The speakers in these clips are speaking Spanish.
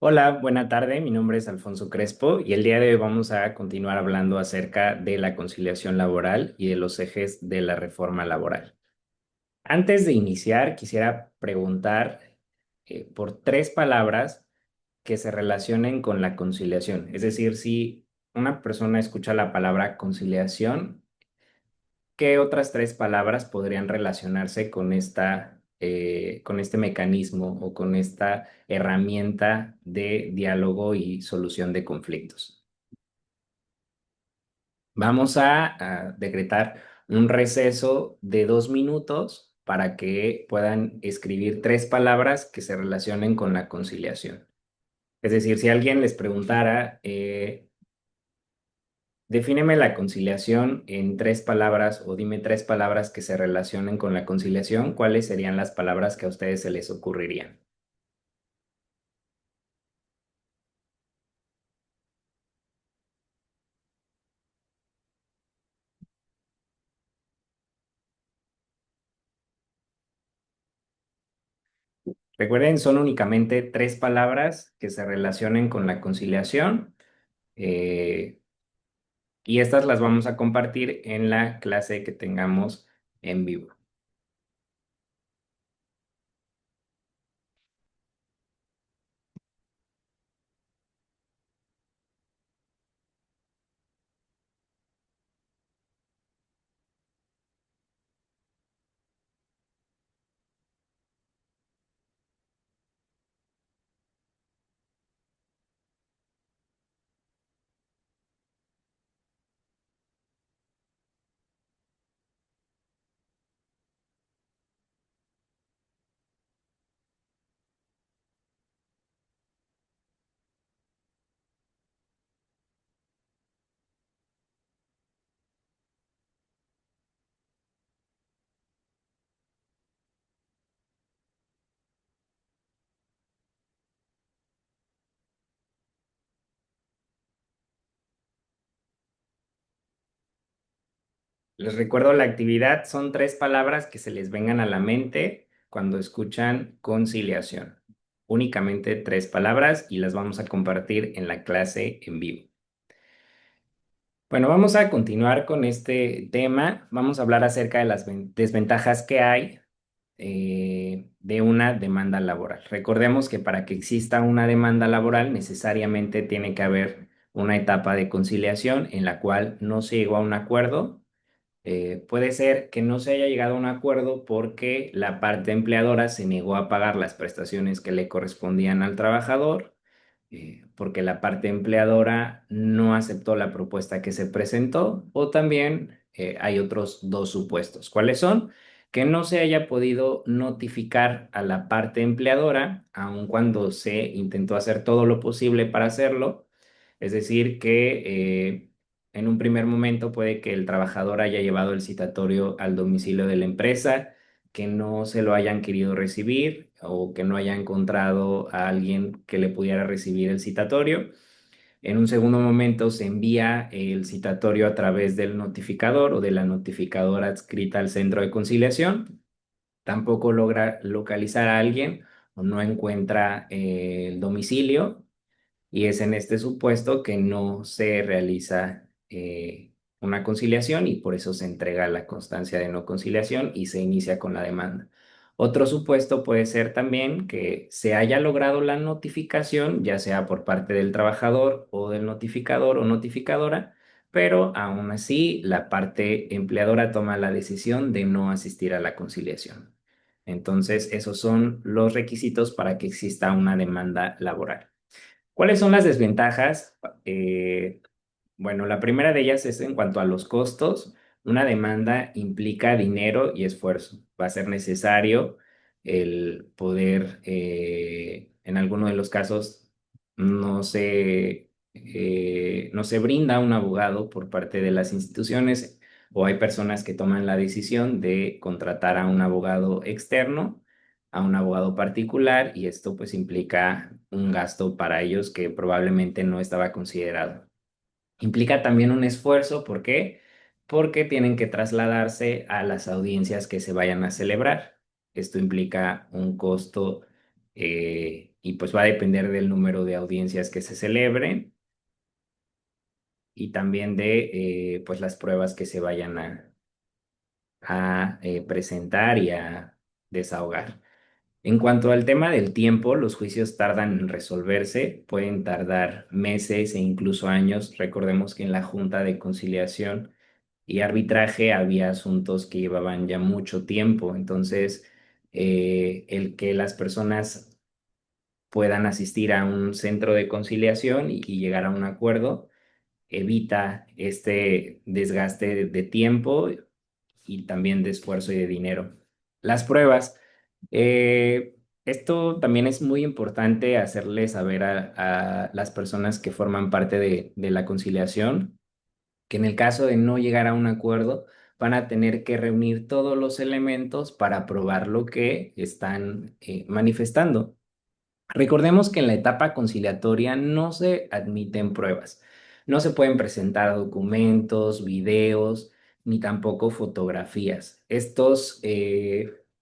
Hola, buena tarde. Mi nombre es Alfonso Crespo y el día de hoy vamos a continuar hablando acerca de la conciliación laboral y de los ejes de la reforma laboral. Antes de iniciar, quisiera preguntar por tres palabras que se relacionen con la conciliación. Es decir, si una persona escucha la palabra conciliación, ¿qué otras tres palabras podrían relacionarse con con este mecanismo o con esta herramienta de diálogo y solución de conflictos? Vamos a decretar un receso de 2 minutos para que puedan escribir tres palabras que se relacionen con la conciliación. Es decir, si alguien les preguntara, defíneme la conciliación en tres palabras o dime tres palabras que se relacionen con la conciliación. ¿Cuáles serían las palabras que a ustedes se les ocurrirían? Recuerden, son únicamente tres palabras que se relacionen con la conciliación eh, y estas las vamos a compartir en la clase que tengamos en vivo. Les recuerdo la actividad, son tres palabras que se les vengan a la mente cuando escuchan conciliación. Únicamente tres palabras y las vamos a compartir en la clase en vivo. Bueno, vamos a continuar con este tema. Vamos a hablar acerca de las desventajas que hay de una demanda laboral. Recordemos que para que exista una demanda laboral necesariamente tiene que haber una etapa de conciliación en la cual no se llegó a un acuerdo. Puede ser que no se haya llegado a un acuerdo porque la parte empleadora se negó a pagar las prestaciones que le correspondían al trabajador, porque la parte empleadora no aceptó la propuesta que se presentó, o también hay otros dos supuestos. ¿Cuáles son? Que no se haya podido notificar a la parte empleadora, aun cuando se intentó hacer todo lo posible para hacerlo. Es decir, que en un primer momento puede que el trabajador haya llevado el citatorio al domicilio de la empresa, que no se lo hayan querido recibir o que no haya encontrado a alguien que le pudiera recibir el citatorio. En un segundo momento se envía el citatorio a través del notificador o de la notificadora adscrita al centro de conciliación. Tampoco logra localizar a alguien o no encuentra el domicilio, y es en este supuesto que no se realiza una conciliación y por eso se entrega la constancia de no conciliación y se inicia con la demanda. Otro supuesto puede ser también que se haya logrado la notificación, ya sea por parte del trabajador o del notificador o notificadora, pero aún así la parte empleadora toma la decisión de no asistir a la conciliación. Entonces, esos son los requisitos para que exista una demanda laboral. ¿Cuáles son las desventajas? Bueno, la primera de ellas es en cuanto a los costos. Una demanda implica dinero y esfuerzo. Va a ser necesario el poder, en alguno de los casos, no se brinda un abogado por parte de las instituciones, o hay personas que toman la decisión de contratar a un abogado externo, a un abogado particular, y esto pues implica un gasto para ellos que probablemente no estaba considerado. Implica también un esfuerzo, ¿por qué? Porque tienen que trasladarse a las audiencias que se vayan a celebrar. Esto implica un costo y pues va a depender del número de audiencias que se celebren y también de pues las pruebas que se vayan a presentar y a desahogar. En cuanto al tema del tiempo, los juicios tardan en resolverse, pueden tardar meses e incluso años. Recordemos que en la Junta de Conciliación y Arbitraje había asuntos que llevaban ya mucho tiempo, entonces el que las personas puedan asistir a un centro de conciliación y llegar a un acuerdo evita este desgaste de tiempo y también de esfuerzo y de dinero. Las pruebas. Esto también es muy importante hacerle saber a las personas que forman parte de la conciliación que en el caso de no llegar a un acuerdo, van a tener que reunir todos los elementos para probar lo que están manifestando. Recordemos que en la etapa conciliatoria no se admiten pruebas. No se pueden presentar documentos, videos, ni tampoco fotografías. Estos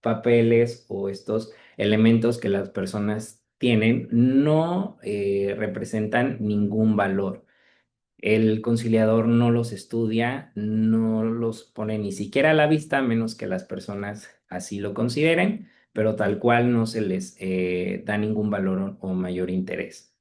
papeles o estos elementos que las personas tienen no representan ningún valor. El conciliador no los estudia, no los pone ni siquiera a la vista, a menos que las personas así lo consideren, pero tal cual no se les da ningún valor o mayor interés.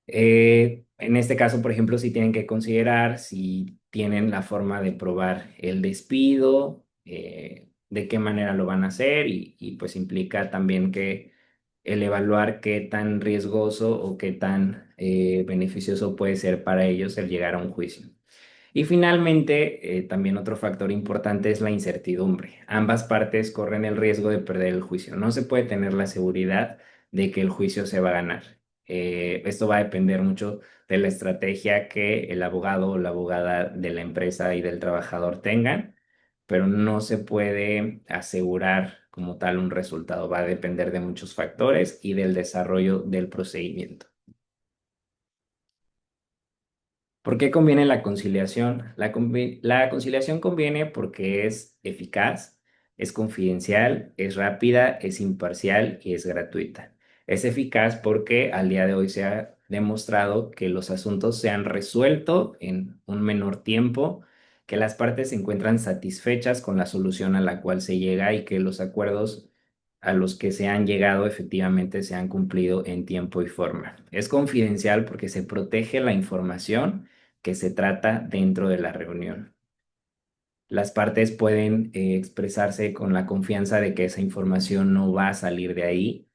En este caso, por ejemplo, si tienen que considerar si tienen la forma de probar el despido, de qué manera lo van a hacer y pues implica también que el evaluar qué tan riesgoso o qué tan beneficioso puede ser para ellos el llegar a un juicio. Y finalmente, también otro factor importante es la incertidumbre. Ambas partes corren el riesgo de perder el juicio. No se puede tener la seguridad de que el juicio se va a ganar. Esto va a depender mucho de la estrategia que el abogado o la abogada de la empresa y del trabajador tengan, pero no se puede asegurar como tal un resultado. Va a depender de muchos factores y del desarrollo del procedimiento. ¿Por qué conviene la conciliación? La conciliación conviene porque es eficaz, es confidencial, es rápida, es imparcial y es gratuita. Es eficaz porque al día de hoy se ha demostrado que los asuntos se han resuelto en un menor tiempo, que las partes se encuentran satisfechas con la solución a la cual se llega y que los acuerdos a los que se han llegado efectivamente se han cumplido en tiempo y forma. Es confidencial porque se protege la información que se trata dentro de la reunión. Las partes pueden expresarse con la confianza de que esa información no va a salir de ahí.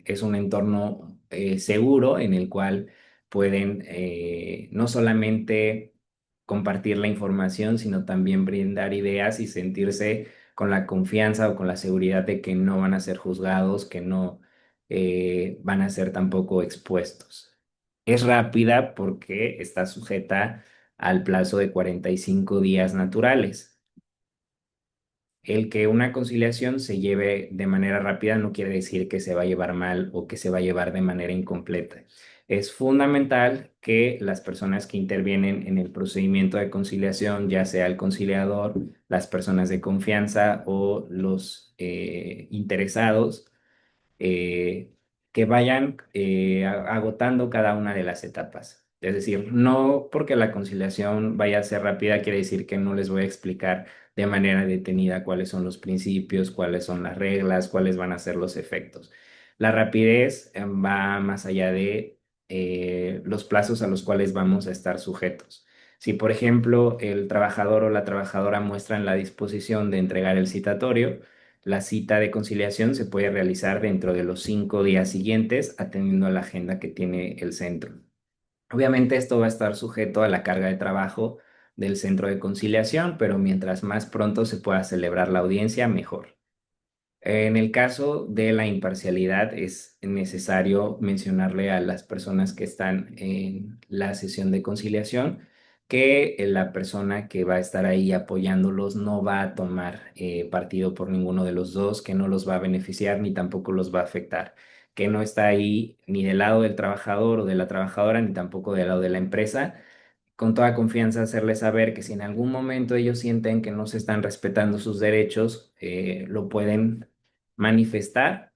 Es un entorno seguro en el cual pueden no solamente compartir la información, sino también brindar ideas y sentirse con la confianza o con la seguridad de que no van a ser juzgados, que no van a ser tampoco expuestos. Es rápida porque está sujeta al plazo de 45 días naturales. El que una conciliación se lleve de manera rápida no quiere decir que se va a llevar mal o que se va a llevar de manera incompleta. Es fundamental que las personas que intervienen en el procedimiento de conciliación, ya sea el conciliador, las personas de confianza o los interesados, eh, que vayan agotando cada una de las etapas. Es decir, no porque la conciliación vaya a ser rápida quiere decir que no les voy a explicar de manera detenida cuáles son los principios, cuáles son las reglas, cuáles van a ser los efectos. La rapidez va más allá de los plazos a los cuales vamos a estar sujetos. Si, por ejemplo, el trabajador o la trabajadora muestran la disposición de entregar el citatorio, la cita de conciliación se puede realizar dentro de los 5 días siguientes, atendiendo a la agenda que tiene el centro. Obviamente esto va a estar sujeto a la carga de trabajo del centro de conciliación, pero mientras más pronto se pueda celebrar la audiencia, mejor. En el caso de la imparcialidad, es necesario mencionarle a las personas que están en la sesión de conciliación que la persona que va a estar ahí apoyándolos no va a tomar partido por ninguno de los dos, que no los va a beneficiar ni tampoco los va a afectar, que no está ahí ni del lado del trabajador o de la trabajadora, ni tampoco del lado de la empresa, con toda confianza hacerles saber que si en algún momento ellos sienten que no se están respetando sus derechos, lo pueden manifestar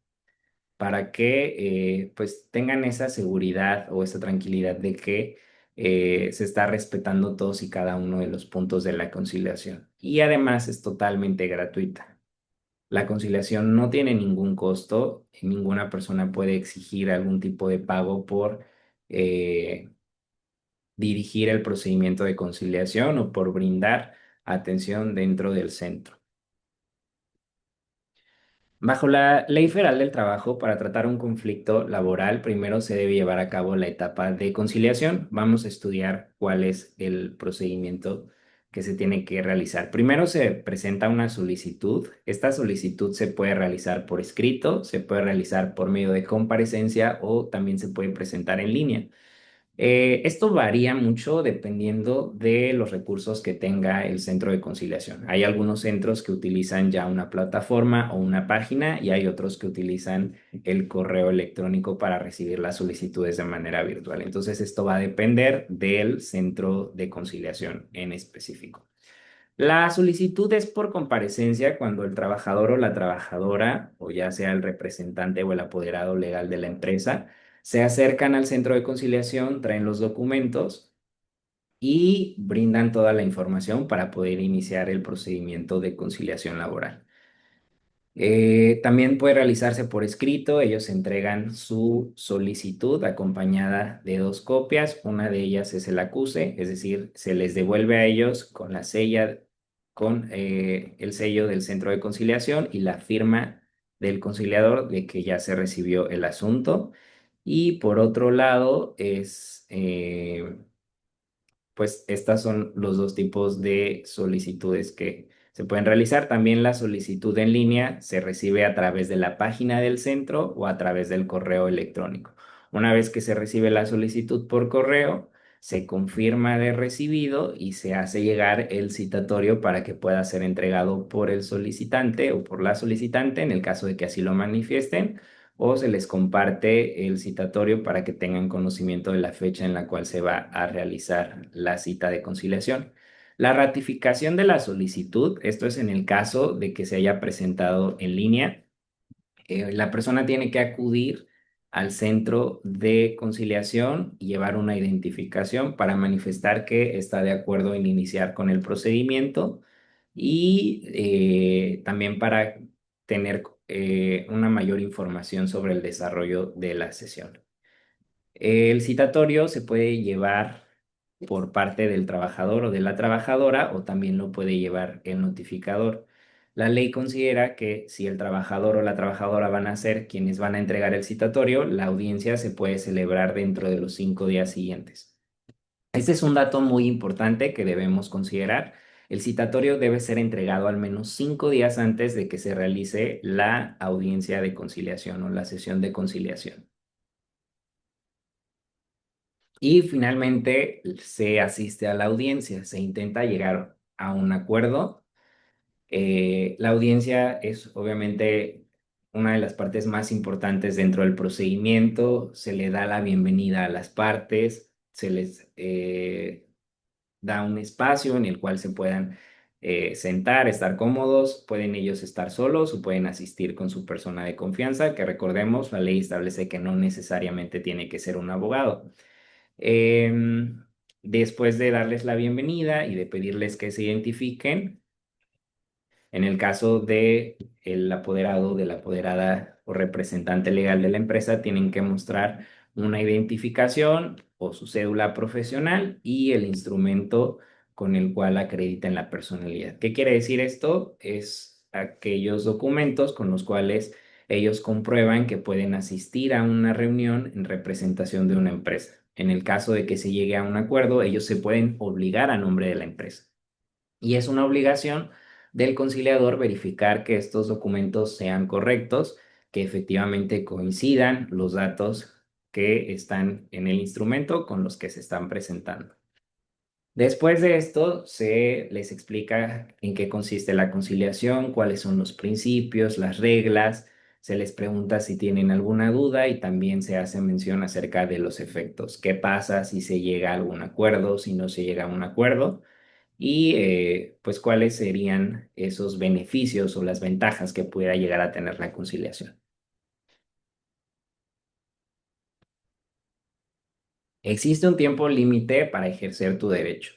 para que pues tengan esa seguridad o esa tranquilidad de que se está respetando todos y cada uno de los puntos de la conciliación. Y además es totalmente gratuita. La conciliación no tiene ningún costo, ninguna persona puede exigir algún tipo de pago por eh, dirigir el procedimiento de conciliación o por brindar atención dentro del centro. Bajo la Ley Federal del Trabajo, para tratar un conflicto laboral, primero se debe llevar a cabo la etapa de conciliación. Vamos a estudiar cuál es el procedimiento que se tiene que realizar. Primero se presenta una solicitud. Esta solicitud se puede realizar por escrito, se puede realizar por medio de comparecencia o también se puede presentar en línea. Esto varía mucho dependiendo de los recursos que tenga el centro de conciliación. Hay algunos centros que utilizan ya una plataforma o una página y hay otros que utilizan el correo electrónico para recibir las solicitudes de manera virtual. Entonces, esto va a depender del centro de conciliación en específico. La solicitud es por comparecencia cuando el trabajador o la trabajadora, o ya sea el representante o el apoderado legal de la empresa, se acercan al centro de conciliación, traen los documentos y brindan toda la información para poder iniciar el procedimiento de conciliación laboral. También puede realizarse por escrito. Ellos entregan su solicitud acompañada de dos copias. Una de ellas es el acuse, es decir, se les devuelve a ellos con la sella, con el sello del centro de conciliación y la firma del conciliador de que ya se recibió el asunto. Y por otro lado, pues estas son los dos tipos de solicitudes que se pueden realizar. También la solicitud en línea se recibe a través de la página del centro o a través del correo electrónico. Una vez que se recibe la solicitud por correo, se confirma de recibido y se hace llegar el citatorio para que pueda ser entregado por el solicitante o por la solicitante en el caso de que así lo manifiesten o se les comparte el citatorio para que tengan conocimiento de la fecha en la cual se va a realizar la cita de conciliación. La ratificación de la solicitud, esto es en el caso de que se haya presentado en línea, la persona tiene que acudir al centro de conciliación y llevar una identificación para manifestar que está de acuerdo en iniciar con el procedimiento y también para tener una mayor información sobre el desarrollo de la sesión. El citatorio se puede llevar por parte del trabajador o de la trabajadora o también lo puede llevar el notificador. La ley considera que si el trabajador o la trabajadora van a ser quienes van a entregar el citatorio, la audiencia se puede celebrar dentro de los 5 días siguientes. Este es un dato muy importante que debemos considerar. El citatorio debe ser entregado al menos 5 días antes de que se realice la audiencia de conciliación o la sesión de conciliación. Y finalmente se asiste a la audiencia, se intenta llegar a un acuerdo. La audiencia es obviamente una de las partes más importantes dentro del procedimiento. Se le da la bienvenida a las partes, se les da un espacio en el cual se puedan sentar, estar cómodos, pueden ellos estar solos o pueden asistir con su persona de confianza, que recordemos, la ley establece que no necesariamente tiene que ser un abogado. Después de darles la bienvenida y de pedirles que se identifiquen, en el caso de el apoderado, de la apoderada o representante legal de la empresa, tienen que mostrar una identificación o su cédula profesional y el instrumento con el cual acreditan la personalidad. ¿Qué quiere decir esto? Es aquellos documentos con los cuales ellos comprueban que pueden asistir a una reunión en representación de una empresa. En el caso de que se llegue a un acuerdo, ellos se pueden obligar a nombre de la empresa. Y es una obligación del conciliador verificar que estos documentos sean correctos, que efectivamente coincidan los datos que están en el instrumento con los que se están presentando. Después de esto, se les explica en qué consiste la conciliación, cuáles son los principios, las reglas, se les pregunta si tienen alguna duda y también se hace mención acerca de los efectos. ¿Qué pasa si se llega a algún acuerdo, si no se llega a un acuerdo? Y pues cuáles serían esos beneficios o las ventajas que pudiera llegar a tener la conciliación. Existe un tiempo límite para ejercer tu derecho.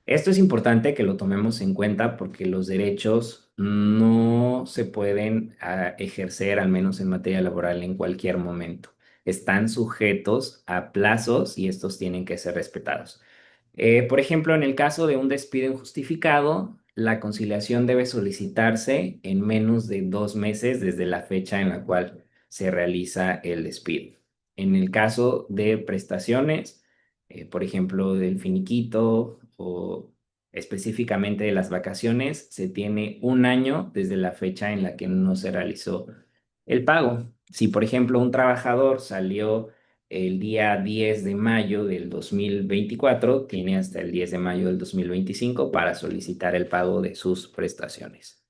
Esto es importante que lo tomemos en cuenta porque los derechos no se pueden ejercer, al menos en materia laboral, en cualquier momento. Están sujetos a plazos y estos tienen que ser respetados. Por ejemplo, en el caso de un despido injustificado, la conciliación debe solicitarse en menos de 2 meses desde la fecha en la cual se realiza el despido. En el caso de prestaciones, por ejemplo, del finiquito o específicamente de las vacaciones, se tiene un año desde la fecha en la que no se realizó el pago. Si, por ejemplo, un trabajador salió el día 10 de mayo del 2024, tiene hasta el 10 de mayo del 2025 para solicitar el pago de sus prestaciones.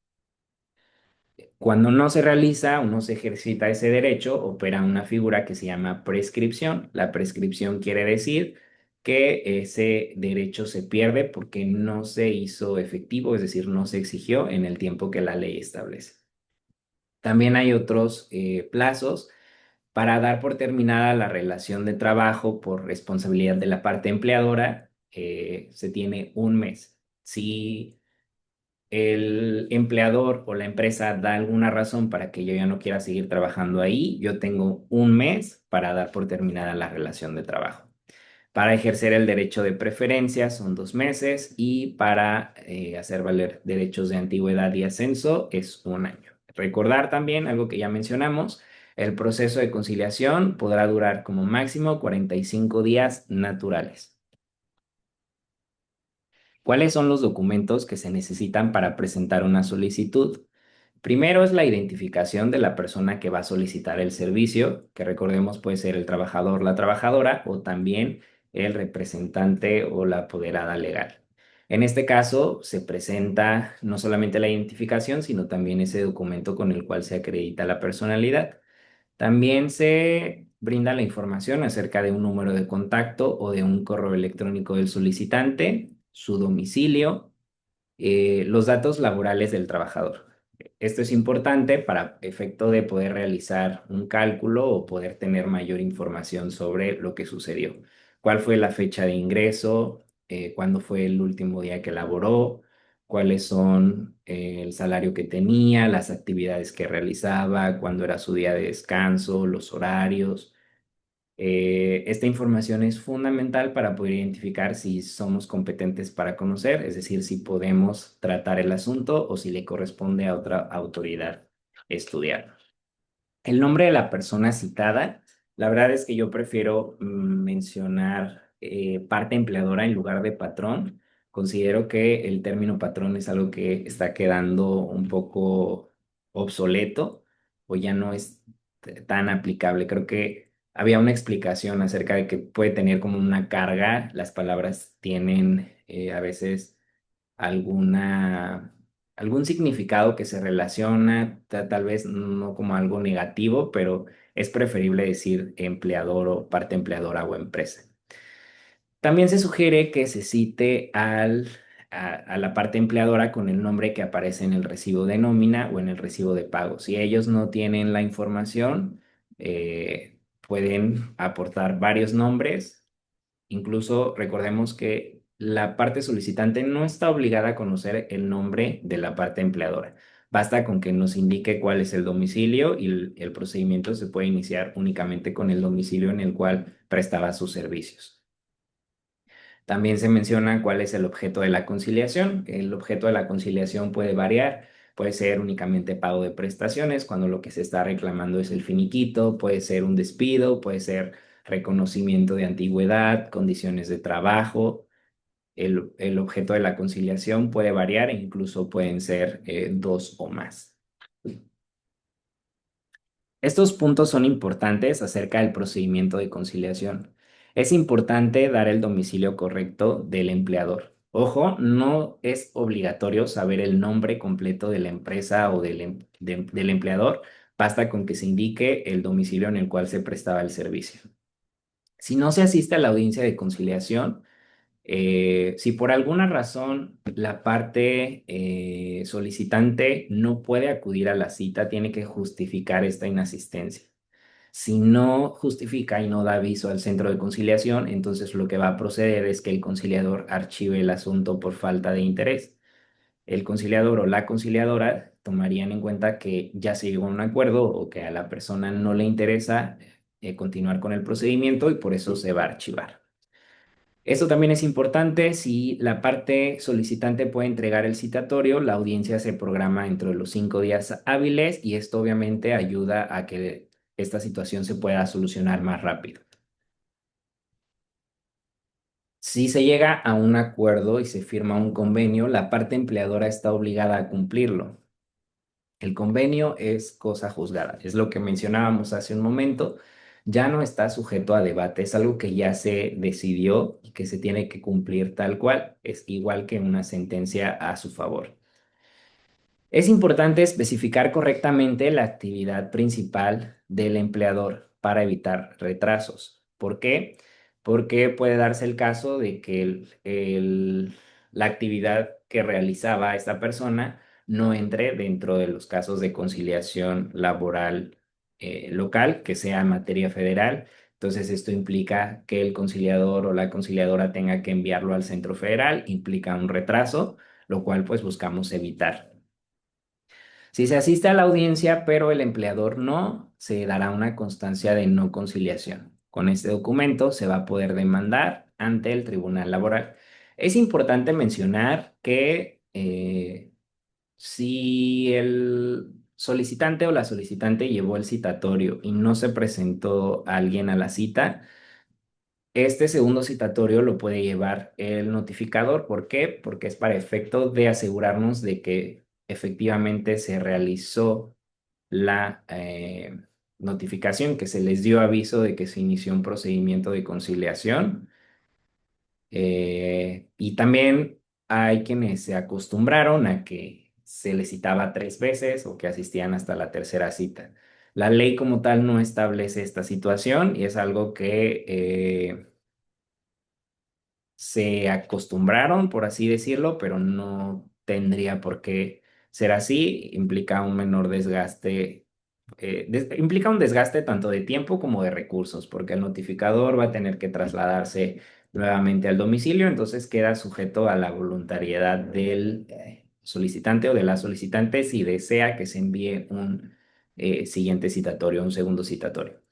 Cuando no se realiza o no se ejercita ese derecho, opera una figura que se llama prescripción. La prescripción quiere decir que ese derecho se pierde porque no se hizo efectivo, es decir, no se exigió en el tiempo que la ley establece. También hay otros plazos para dar por terminada la relación de trabajo por responsabilidad de la parte empleadora. Se tiene un mes. Si el empleador o la empresa da alguna razón para que yo ya no quiera seguir trabajando ahí, yo tengo un mes para dar por terminada la relación de trabajo. Para ejercer el derecho de preferencia son 2 meses y para hacer valer derechos de antigüedad y ascenso es un año. Recordar también algo que ya mencionamos, el proceso de conciliación podrá durar como máximo 45 días naturales. ¿Cuáles son los documentos que se necesitan para presentar una solicitud? Primero es la identificación de la persona que va a solicitar el servicio, que recordemos puede ser el trabajador, la trabajadora o también el representante o la apoderada legal. En este caso se presenta no solamente la identificación, sino también ese documento con el cual se acredita la personalidad. También se brinda la información acerca de un número de contacto o de un correo electrónico del solicitante, su domicilio, los datos laborales del trabajador. Esto es importante para efecto de poder realizar un cálculo o poder tener mayor información sobre lo que sucedió. ¿Cuál fue la fecha de ingreso? ¿Cuándo fue el último día que laboró? ¿Cuáles son el salario que tenía, las actividades que realizaba, cuándo era su día de descanso, los horarios? Esta información es fundamental para poder identificar si somos competentes para conocer, es decir, si podemos tratar el asunto o si le corresponde a otra autoridad estudiar. El nombre de la persona citada, la verdad es que yo prefiero mencionar parte empleadora en lugar de patrón. Considero que el término patrón es algo que está quedando un poco obsoleto o ya no es tan aplicable. Creo que había una explicación acerca de que puede tener como una carga. Las palabras tienen a veces alguna, algún significado que se relaciona, tal vez no como algo negativo, pero es preferible decir empleador o parte empleadora o empresa. También se sugiere que se cite a la parte empleadora con el nombre que aparece en el recibo de nómina o en el recibo de pago. Si ellos no tienen la información, pueden aportar varios nombres. Incluso recordemos que la parte solicitante no está obligada a conocer el nombre de la parte empleadora. Basta con que nos indique cuál es el domicilio y el procedimiento se puede iniciar únicamente con el domicilio en el cual prestaba sus servicios. También se menciona cuál es el objeto de la conciliación. El objeto de la conciliación puede variar. Puede ser únicamente pago de prestaciones, cuando lo que se está reclamando es el finiquito. Puede ser un despido, puede ser reconocimiento de antigüedad, condiciones de trabajo. El objeto de la conciliación puede variar e incluso pueden ser dos o más. Estos puntos son importantes acerca del procedimiento de conciliación. Es importante dar el domicilio correcto del empleador. Ojo, no es obligatorio saber el nombre completo de la empresa o del empleador, basta con que se indique el domicilio en el cual se prestaba el servicio. Si no se asiste a la audiencia de conciliación, si por alguna razón la parte solicitante no puede acudir a la cita, tiene que justificar esta inasistencia. Si no justifica y no da aviso al centro de conciliación, entonces lo que va a proceder es que el conciliador archive el asunto por falta de interés. El conciliador o la conciliadora tomarían en cuenta que ya se llegó a un acuerdo o que a la persona no le interesa continuar con el procedimiento y por eso se va a archivar. Esto también es importante: si la parte solicitante puede entregar el citatorio, la audiencia se programa dentro de los 5 días hábiles y esto obviamente ayuda a que esta situación se pueda solucionar más rápido. Si se llega a un acuerdo y se firma un convenio, la parte empleadora está obligada a cumplirlo. El convenio es cosa juzgada, es lo que mencionábamos hace un momento, ya no está sujeto a debate, es algo que ya se decidió y que se tiene que cumplir tal cual, es igual que una sentencia a su favor. Es importante especificar correctamente la actividad principal del empleador para evitar retrasos. ¿Por qué? Porque puede darse el caso de que la actividad que realizaba esta persona no entre dentro de los casos de conciliación laboral local, que sea en materia federal. Entonces, esto implica que el conciliador o la conciliadora tenga que enviarlo al centro federal, implica un retraso, lo cual pues buscamos evitar. Si se asiste a la audiencia, pero el empleador no, se dará una constancia de no conciliación. Con este documento se va a poder demandar ante el Tribunal Laboral. Es importante mencionar que si el solicitante o la solicitante llevó el citatorio y no se presentó alguien a la cita, este segundo citatorio lo puede llevar el notificador. ¿Por qué? Porque es para efecto de asegurarnos de que efectivamente se realizó la notificación, que se les dio aviso de que se inició un procedimiento de conciliación. Y también hay quienes se acostumbraron a que se les citaba 3 veces o que asistían hasta la tercera cita. La ley como tal no establece esta situación y es algo que se acostumbraron, por así decirlo, pero no tendría por qué ser así. Implica un menor desgaste, implica un desgaste tanto de tiempo como de recursos, porque el notificador va a tener que trasladarse nuevamente al domicilio, entonces queda sujeto a la voluntariedad del solicitante o de la solicitante si desea que se envíe un siguiente citatorio, un segundo citatorio.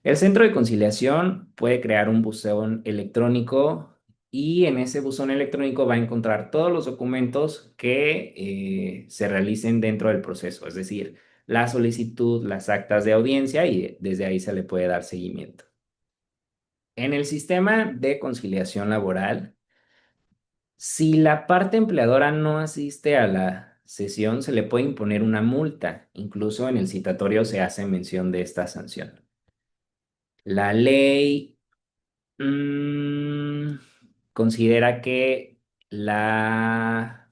El centro de conciliación puede crear un buzón electrónico y en ese buzón electrónico va a encontrar todos los documentos que se realicen dentro del proceso, es decir, la solicitud, las actas de audiencia, y desde ahí se le puede dar seguimiento. En el sistema de conciliación laboral, si la parte empleadora no asiste a la sesión, se le puede imponer una multa. Incluso en el citatorio se hace mención de esta sanción. La ley Mm, considera que la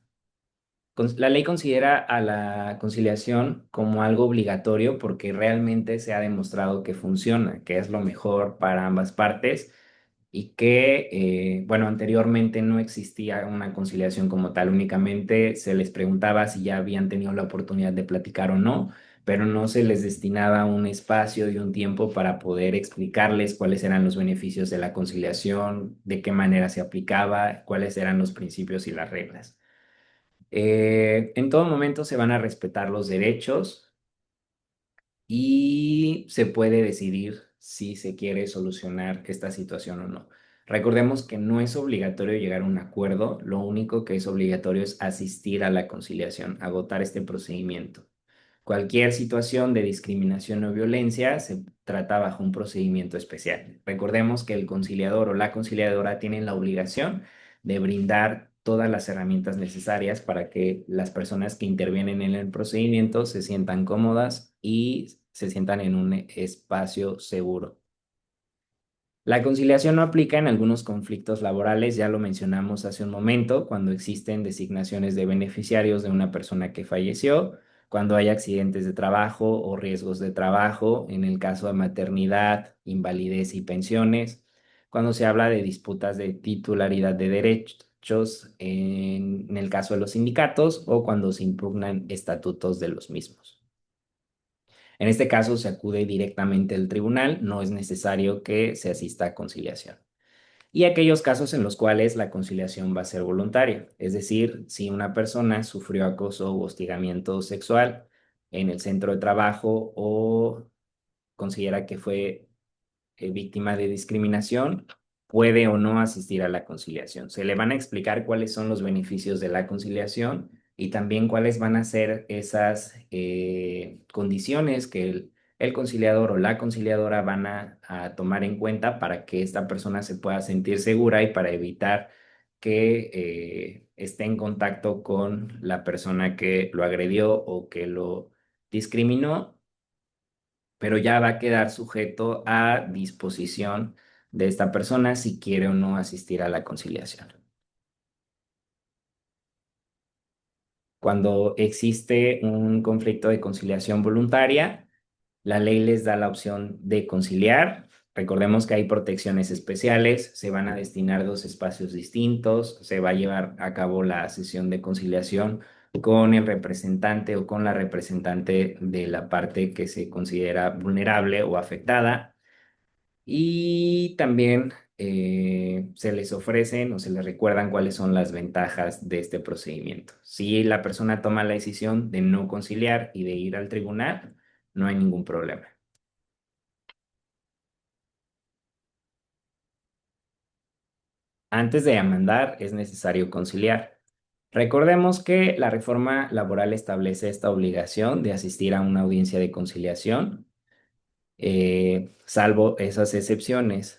ley considera a la conciliación como algo obligatorio porque realmente se ha demostrado que funciona, que es lo mejor para ambas partes y que, bueno, anteriormente no existía una conciliación como tal, únicamente se les preguntaba si ya habían tenido la oportunidad de platicar o no, pero no se les destinaba un espacio y un tiempo para poder explicarles cuáles eran los beneficios de la conciliación, de qué manera se aplicaba, cuáles eran los principios y las reglas. En todo momento se van a respetar los derechos y se puede decidir si se quiere solucionar esta situación o no. Recordemos que no es obligatorio llegar a un acuerdo, lo único que es obligatorio es asistir a la conciliación, agotar este procedimiento. Cualquier situación de discriminación o violencia se trata bajo un procedimiento especial. Recordemos que el conciliador o la conciliadora tienen la obligación de brindar todas las herramientas necesarias para que las personas que intervienen en el procedimiento se sientan cómodas y se sientan en un espacio seguro. La conciliación no aplica en algunos conflictos laborales, ya lo mencionamos hace un momento, cuando existen designaciones de beneficiarios de una persona que falleció, cuando hay accidentes de trabajo o riesgos de trabajo, en el caso de maternidad, invalidez y pensiones, cuando se habla de disputas de titularidad de derechos, en el caso de los sindicatos, o cuando se impugnan estatutos de los mismos. En este caso se acude directamente al tribunal, no es necesario que se asista a conciliación. Y aquellos casos en los cuales la conciliación va a ser voluntaria, es decir, si una persona sufrió acoso o hostigamiento sexual en el centro de trabajo o considera que fue víctima de discriminación, puede o no asistir a la conciliación. Se le van a explicar cuáles son los beneficios de la conciliación y también cuáles van a ser esas condiciones que el conciliador o la conciliadora van a tomar en cuenta para que esta persona se pueda sentir segura y para evitar que esté en contacto con la persona que lo agredió o que lo discriminó, pero ya va a quedar sujeto a disposición de esta persona si quiere o no asistir a la conciliación. Cuando existe un conflicto de conciliación voluntaria, la ley les da la opción de conciliar. Recordemos que hay protecciones especiales, se van a destinar dos espacios distintos, se va a llevar a cabo la sesión de conciliación con el representante o con la representante de la parte que se considera vulnerable o afectada. Y también se les ofrecen o se les recuerdan cuáles son las ventajas de este procedimiento. Si la persona toma la decisión de no conciliar y de ir al tribunal, no hay ningún problema. Antes de demandar es necesario conciliar. Recordemos que la reforma laboral establece esta obligación de asistir a una audiencia de conciliación, salvo esas excepciones.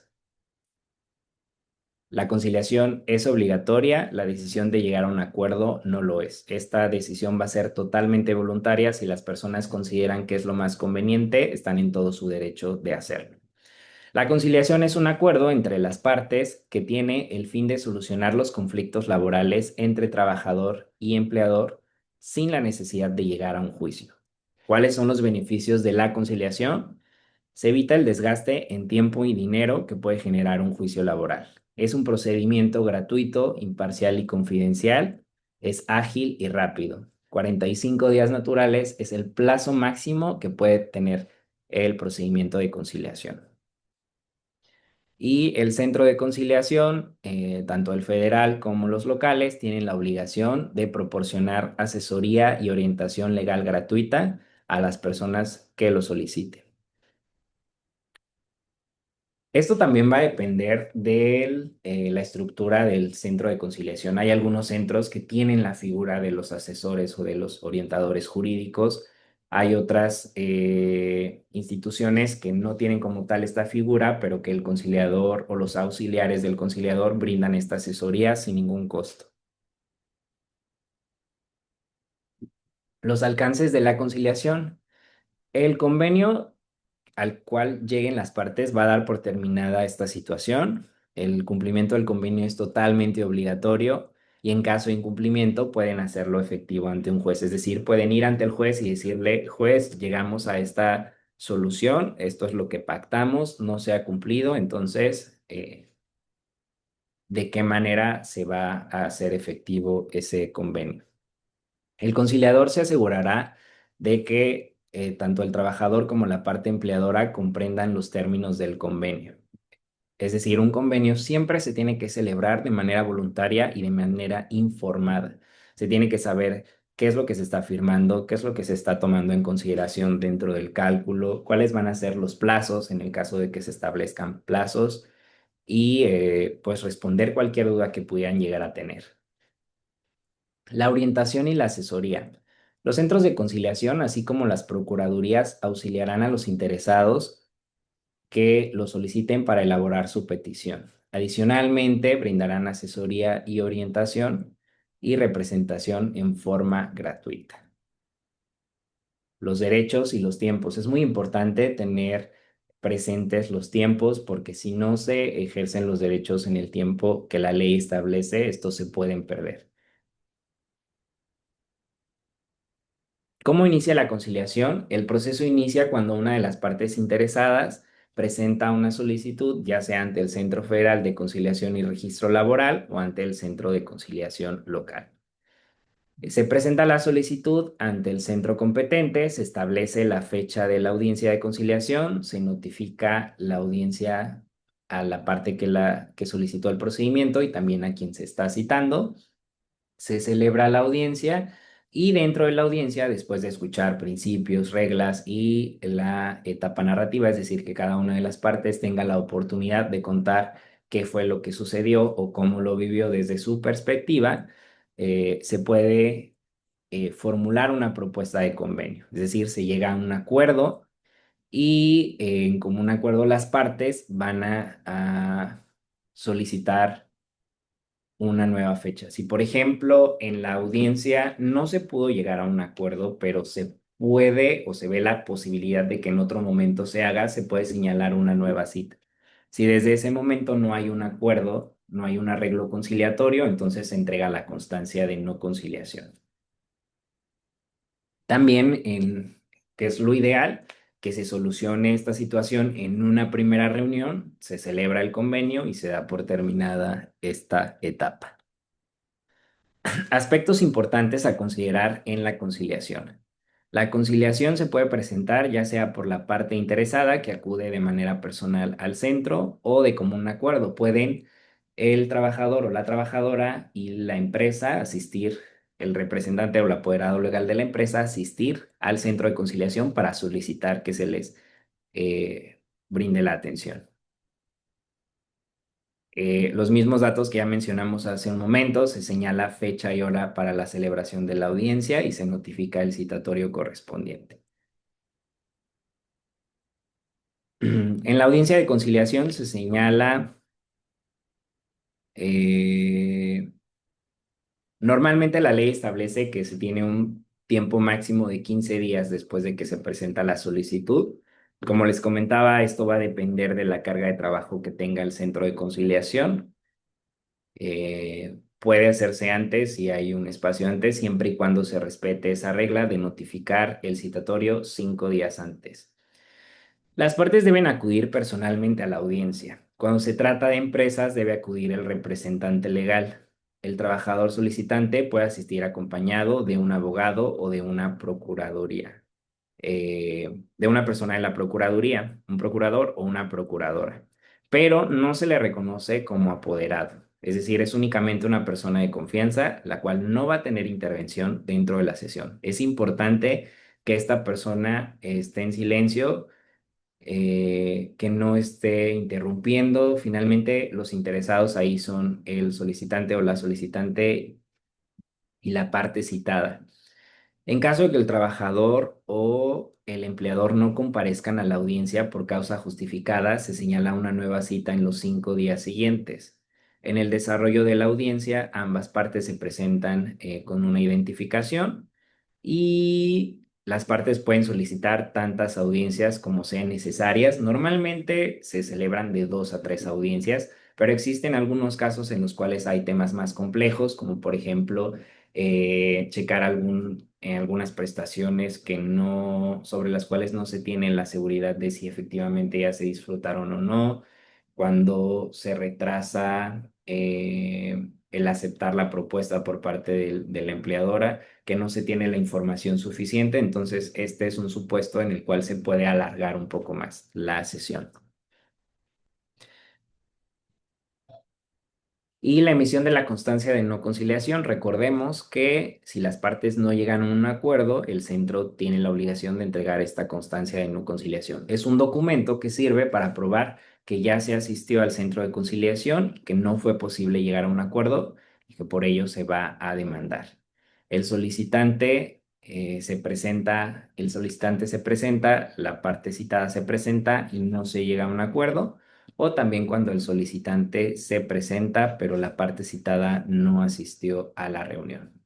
La conciliación es obligatoria, la decisión de llegar a un acuerdo no lo es. Esta decisión va a ser totalmente voluntaria si las personas consideran que es lo más conveniente, están en todo su derecho de hacerlo. La conciliación es un acuerdo entre las partes que tiene el fin de solucionar los conflictos laborales entre trabajador y empleador sin la necesidad de llegar a un juicio. ¿Cuáles son los beneficios de la conciliación? Se evita el desgaste en tiempo y dinero que puede generar un juicio laboral. Es un procedimiento gratuito, imparcial y confidencial. Es ágil y rápido. 45 días naturales es el plazo máximo que puede tener el procedimiento de conciliación. Y el centro de conciliación, tanto el federal como los locales, tienen la obligación de proporcionar asesoría y orientación legal gratuita a las personas que lo soliciten. Esto también va a depender de la estructura del centro de conciliación. Hay algunos centros que tienen la figura de los asesores o de los orientadores jurídicos. Hay otras instituciones que no tienen como tal esta figura, pero que el conciliador o los auxiliares del conciliador brindan esta asesoría sin ningún costo. Los alcances de la conciliación. El convenio al cual lleguen las partes va a dar por terminada esta situación. El cumplimiento del convenio es totalmente obligatorio y en caso de incumplimiento pueden hacerlo efectivo ante un juez. Es decir, pueden ir ante el juez y decirle, juez, llegamos a esta solución, esto es lo que pactamos, no se ha cumplido, entonces, ¿de qué manera se va a hacer efectivo ese convenio? El conciliador se asegurará de que tanto el trabajador como la parte empleadora comprendan los términos del convenio. Es decir, un convenio siempre se tiene que celebrar de manera voluntaria y de manera informada. Se tiene que saber qué es lo que se está firmando, qué es lo que se está tomando en consideración dentro del cálculo, cuáles van a ser los plazos en el caso de que se establezcan plazos y pues responder cualquier duda que pudieran llegar a tener. La orientación y la asesoría. Los centros de conciliación, así como las procuradurías, auxiliarán a los interesados que lo soliciten para elaborar su petición. Adicionalmente, brindarán asesoría y orientación y representación en forma gratuita. Los derechos y los tiempos. Es muy importante tener presentes los tiempos porque si no se ejercen los derechos en el tiempo que la ley establece, estos se pueden perder. ¿Cómo inicia la conciliación? El proceso inicia cuando una de las partes interesadas presenta una solicitud, ya sea ante el Centro Federal de Conciliación y Registro Laboral o ante el Centro de Conciliación local. Se presenta la solicitud ante el centro competente, se establece la fecha de la audiencia de conciliación, se notifica la audiencia a la parte que solicitó el procedimiento y también a quien se está citando. Se celebra la audiencia y dentro de la audiencia, después de escuchar principios, reglas y la etapa narrativa, es decir, que cada una de las partes tenga la oportunidad de contar qué fue lo que sucedió o cómo lo vivió desde su perspectiva, se puede formular una propuesta de convenio. Es decir, se llega a un acuerdo y en común acuerdo las partes van a solicitar una nueva fecha. Si, por ejemplo, en la audiencia no se pudo llegar a un acuerdo, pero se puede o se ve la posibilidad de que en otro momento se haga, se puede señalar una nueva cita. Si desde ese momento no hay un acuerdo, no hay un arreglo conciliatorio, entonces se entrega la constancia de no conciliación. También, que es lo ideal, que se solucione esta situación en una primera reunión, se celebra el convenio y se da por terminada esta etapa. Aspectos importantes a considerar en la conciliación. La conciliación se puede presentar ya sea por la parte interesada que acude de manera personal al centro o de común acuerdo. Pueden el trabajador o la trabajadora y la empresa asistir, el representante o el apoderado legal de la empresa asistir al centro de conciliación para solicitar que se les brinde la atención. Los mismos datos que ya mencionamos hace un momento, se señala fecha y hora para la celebración de la audiencia y se notifica el citatorio correspondiente. En la audiencia de conciliación se señala, eh, normalmente la ley establece que se tiene un tiempo máximo de 15 días después de que se presenta la solicitud. Como les comentaba, esto va a depender de la carga de trabajo que tenga el centro de conciliación. Puede hacerse antes si hay un espacio antes, siempre y cuando se respete esa regla de notificar el citatorio 5 días antes. Las partes deben acudir personalmente a la audiencia. Cuando se trata de empresas, debe acudir el representante legal. El trabajador solicitante puede asistir acompañado de un abogado o de una procuraduría, de una persona de la Procuraduría, un procurador o una procuradora, pero no se le reconoce como apoderado, es decir, es únicamente una persona de confianza, la cual no va a tener intervención dentro de la sesión. Es importante que esta persona esté en silencio, que no esté interrumpiendo. Finalmente, los interesados ahí son el solicitante o la solicitante y la parte citada. En caso de que el trabajador o el empleador no comparezcan a la audiencia por causa justificada, se señala una nueva cita en los 5 días siguientes. En el desarrollo de la audiencia, ambas partes se presentan con una identificación y las partes pueden solicitar tantas audiencias como sean necesarias. Normalmente se celebran de 2 a 3 audiencias, pero existen algunos casos en los cuales hay temas más complejos, como por ejemplo checar algunas prestaciones que no, sobre las cuales no se tiene la seguridad de si efectivamente ya se disfrutaron o no, cuando se retrasa el aceptar la propuesta por parte de la empleadora, que no se tiene la información suficiente, entonces este es un supuesto en el cual se puede alargar un poco más la sesión. Y la emisión de la constancia de no conciliación. Recordemos que si las partes no llegan a un acuerdo, el centro tiene la obligación de entregar esta constancia de no conciliación. Es un documento que sirve para probar que ya se asistió al centro de conciliación, que no fue posible llegar a un acuerdo y que por ello se va a demandar. El solicitante se presenta, la parte citada se presenta y no se llega a un acuerdo, o también cuando el solicitante se presenta, pero la parte citada no asistió a la reunión.